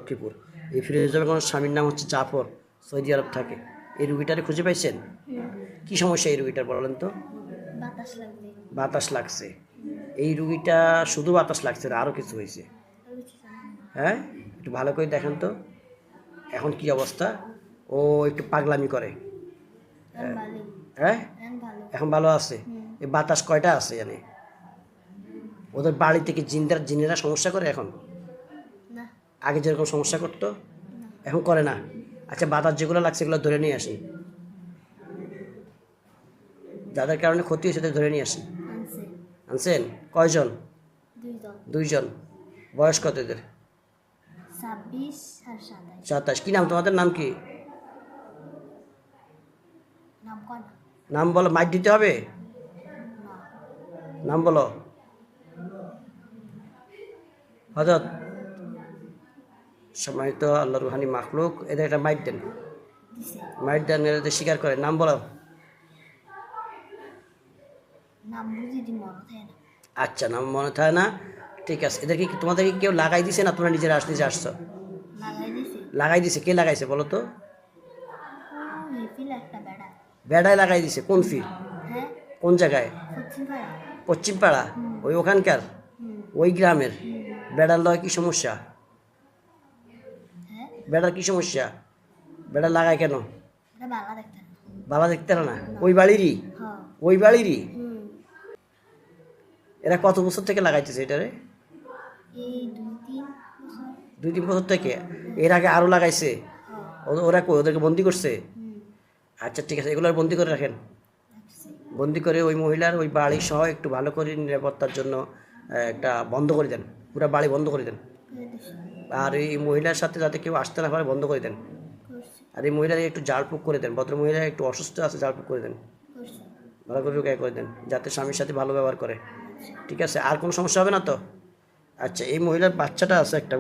লক্ষ্মীপুর। এই ফিরোজা বেগমের স্বামীর নাম হচ্ছে জাফর, সৌদি আরব থাকে। এই রুগীটারে খুঁজে পাইছেন? কি সমস্যা এই রুগীটার বলেন তো? বাতাস লাগছে। এই রুগীটা শুধু বাতাস লাগছে না, আরও কিছু হয়েছে? হ্যাঁ, একটু ভালো করে দেখেন তো এখন কি অবস্থা। ও একটু পাগলামি করে। হ্যাঁ, এখন ভালো আছে। এই বাতাস কয়টা আছে জানে? ওদের বাড়ি থেকে জিনেরা সমস্যা করে এখন? আগে যেরকম সমস্যা করতো এখন করে না। আচ্ছা, বাতাস যেগুলো লাগছে এগুলো ধরে নিয়ে আসেন, যাদের কারণে ক্ষতি হয়েছে তাদের ধরে নিয়ে আসেন। আনছেন? কয়জন? দুইজন। বয়স কত এদের? 27। কি নাম তোমাদের? নাম কি? নাম বলো। মাইক দিতে হবে? নাম বলো। হযরত সম্মানিত আল্লাহ রুহানি মাখলুক, এদের একটা মাইক দেন। মাইক দেন, এরা স্বীকার করে। নাম বলো। আচ্ছা, নাম মনে থাকে না, ঠিক আছে। এদেরকে তোমাদেরকে কেউ লাগাই দিছে না তোমরা নিজেরা নিজে আসছো? লাগাই দিছে। কে লাগাইছে বলো তো? বেড়ায় লাগাই দিছে। কোন ফিল? কোন জায়গায়? পশ্চিম পাড়া। ওই ওখানকার ওই গ্রামের বেড়ার লয় কি সমস্যা? বেড়ার কি সমস্যা? বেড়া লাগায় কেন? বালা দেখতে না? ওই বাড়িরই? ওই বাড়িরই? এরা কত বছর থেকে লাগাইতেছে এটারে? 2-3 বছর থেকে। এর আগে আরো লাগাইছে? ওরা কই? ওদেরকে বন্দি করছে? আচ্ছা, ঠিক আছে, এগুলো বন্দি করে রাখেন। বন্দি করে ওই মহিলার ওই বাড়ি সহ একটু ভালো করে নিরাপত্তার জন্য একটা বন্ধ করে দেন, পুরো বাড়ি বন্ধ করে দেন। আর এই মহিলার সাথে যাতে কেউ আসতে না পারে বন্ধ করে দেন। আর এই মহিলার একটু জালপুক করে দেন, ভদ্র মহিলা একটু অসুস্থ আছে, জালপুক করে দেন, ভালো করে রোগায় করে দেন, যাতে স্বামীর সাথে ভালো ব্যবহার করে। ঠিক আছে? আর কোনো সমস্যা হবে না তো? আচ্ছা, এই মহিলার বাচ্চাটা আছে একটা।